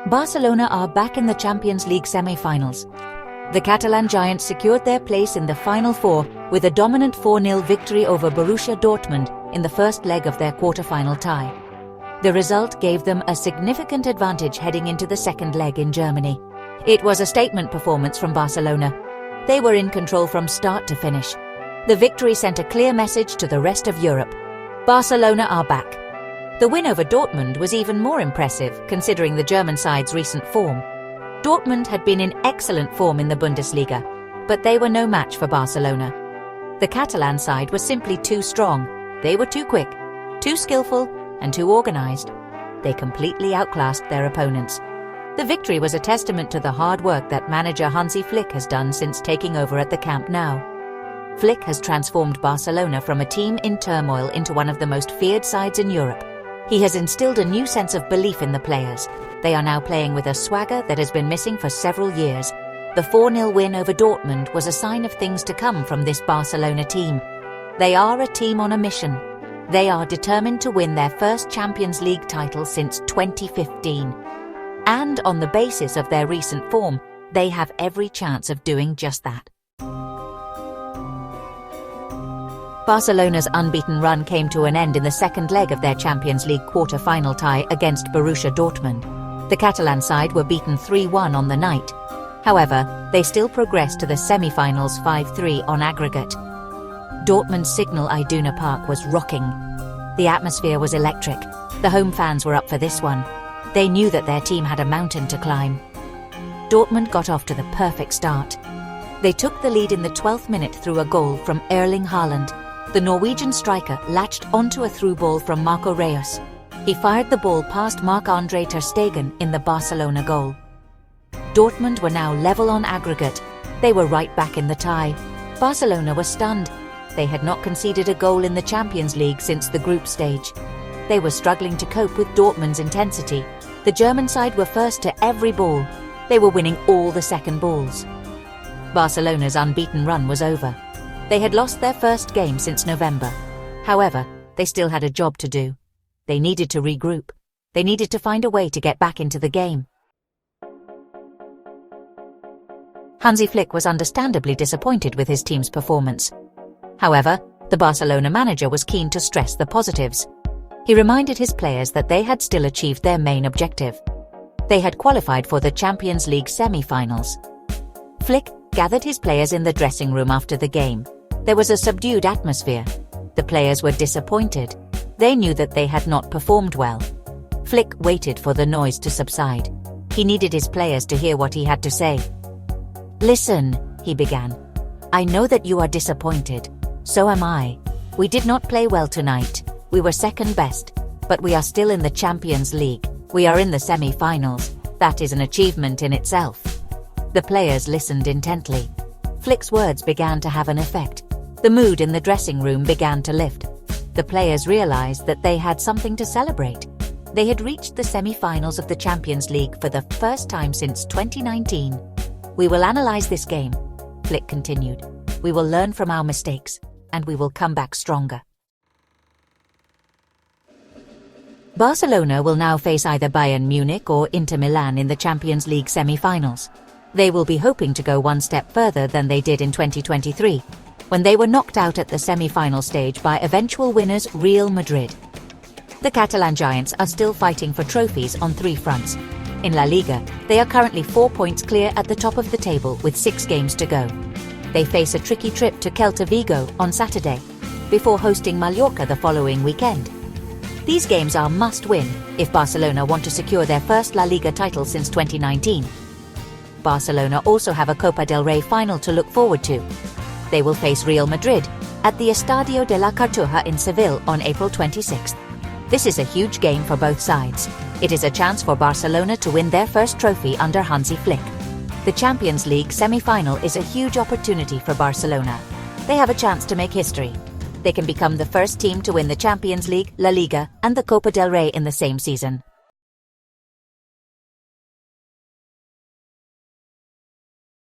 Barcelona are back in the Champions League semi-finals. The Catalan giants secured their place in the Final Four with a dominant 4-0 victory over Borussia Dortmund in the first leg of their quarter-final tie. The result gave them a significant advantage heading into the second leg in Germany. It was a statement performance from Barcelona. They were in control from start to finish. The victory sent a clear message to the rest of Europe. Barcelona are back. The win over Dortmund was even more impressive considering the German side's recent form. Dortmund had been in excellent form in the Bundesliga, but they were no match for Barcelona. The Catalan side was simply too strong. They were too quick, too skillful, and too organised. They completely outclassed their opponents. The victory was a testament to the hard work that manager Hansi Flick has done since taking over at the Camp Nou. Flick has transformed Barcelona from a team in turmoil into one of the most feared sides in Europe. He has instilled a new sense of belief in the players. They are now playing with a swagger that has been missing for several years. The 4-0 win over Dortmund was a sign of things to come from this Barcelona team. They are a team on a mission. They are determined to win their first Champions League title since 2015. And on the basis of their recent form, they have every chance of doing just that. Barcelona's unbeaten run came to an end in the second leg of their Champions League quarter-final tie against Borussia Dortmund. The Catalan side were beaten 3-1 on the night. However, they still progressed to the semi-finals 5-3 on aggregate. Dortmund's Signal Iduna Park was rocking. The atmosphere was electric. The home fans were up for this one. They knew that their team had a mountain to climb. Dortmund got off to the perfect start. They took the lead in the 12th minute through a goal from Erling Haaland. The Norwegian striker latched onto a through ball from Marco Reus. He fired the ball past Marc-Andre ter Stegen in the Barcelona goal. Dortmund were now level on aggregate. They were right back in the tie. Barcelona were stunned. They had not conceded a goal in the Champions League since the group stage. They were struggling to cope with Dortmund's intensity. The German side were first to every ball. They were winning all the second balls. Barcelona's unbeaten run was over. They had lost their first game since November. However, they still had a job to do. They needed to regroup. They needed to find a way to get back into the game. Hansi Flick was understandably disappointed with his team's performance. However, the Barcelona manager was keen to stress the positives. He reminded his players that they had still achieved their main objective. They had qualified for the Champions League semi-finals. Flick gathered his players in the dressing room after the game. There was a subdued atmosphere. The players were disappointed. They knew that they had not performed well. Flick waited for the noise to subside. He needed his players to hear what he had to say. "Listen," he began. "I know that you are disappointed. So am I. We did not play well tonight. We were second best. But we are still in the Champions League. We are in the semi-finals. That is an achievement in itself." The players listened intently. Flick's words began to have an effect. The mood in the dressing room began to lift. The players realized that they had something to celebrate. They had reached the semi-finals of the Champions League for the first time since 2019. "We will analyze this game," Flick continued. "We will learn from our mistakes, and we will come back stronger." Barcelona will now face either Bayern Munich or Inter Milan in the Champions League semi-finals. They will be hoping to go one step further than they did in 2023, when they were knocked out at the semi-final stage by eventual winners Real Madrid. The Catalan giants are still fighting for trophies on three fronts. In La Liga, they are currently 4 points clear at the top of the table with 6 games to go. They face a tricky trip to Celta Vigo on Saturday, before hosting Mallorca the following weekend. These games are must-win if Barcelona want to secure their first La Liga title since 2019. Barcelona also have a Copa del Rey final to look forward to. They will face Real Madrid at the Estadio de la Cartuja in Seville on April 26th. This is a huge game for both sides. It is a chance for Barcelona to win their first trophy under Hansi Flick. The Champions League semi-final is a huge opportunity for Barcelona. They have a chance to make history. They can become the first team to win the Champions League, La Liga, and the Copa del Rey in the same season.